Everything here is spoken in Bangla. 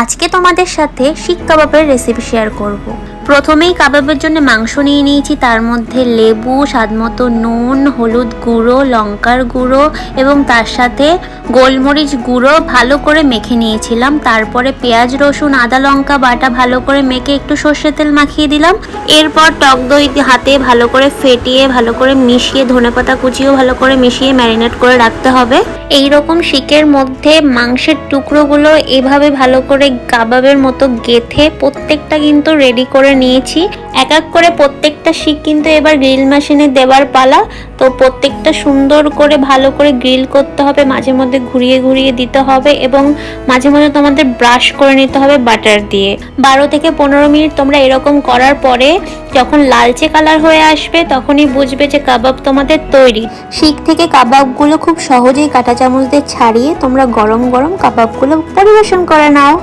আজকে তোমাদের সাথে শিক কাবাবের রেসিপি শেয়ার করব। প্রথমেই কাবাবের জন্য মাংস নিয়ে নিয়েছি, তার মধ্যে লেবু, স্বাদমতো নুন, হলুদ গুঁড়ো, লঙ্কার গুঁড়ো এবং তার সাথে গোলমরিচ গুঁড়ো ভালো করে মেখে নিয়েছিলাম। তারপরে পেঁয়াজ, রসুন, আদা, লঙ্কা বাটা ভালো করে মেখে একটু সর্ষের তেল মাখিয়ে দিলাম। এরপর টক দই হাতে ভালো করে ফেটিয়ে ভালো করে মিশিয়ে, ধনেপাতা কুচিও ভালো করে মিশিয়ে ম্যারিনেট করে রাখতে হবে। এই রকম শিকের মধ্যে মাংসের টুকরোগুলো এভাবে ভালো করে কাবাবের মতো গেথে প্রত্যেকটা কিন্তু রেডি করে নিয়েছি। এক এক করে প্রত্যেকটা শিক কিন্তু এবার গ্রিল মেশিনে দেওয়ার পালা। তো প্রত্যেকটা সুন্দর করে ভালো করে গ্রিল করতে হবে, মাঝে মধ্যে ঘুরিয়ে ঘুরিয়ে দিতে হবে এবং মাঝে মাঝে তোমাদের ব্রাশ করে নিতে হবে বাটার দিয়ে। 12 থেকে 15 মিনিট তোমরা এরকম করার পরে যখন লালচে কালার হয়ে আসবে তখনই বুঝবে যে কাবাব তোমাদের তৈরি। শিক থেকে কাবাবগুলো খুব সহজেই কাঁটা চামচ দিয়ে ছাড়িয়ে তোমরা গরম গরম কাবাবগুলো পরিবেশন করে নাও।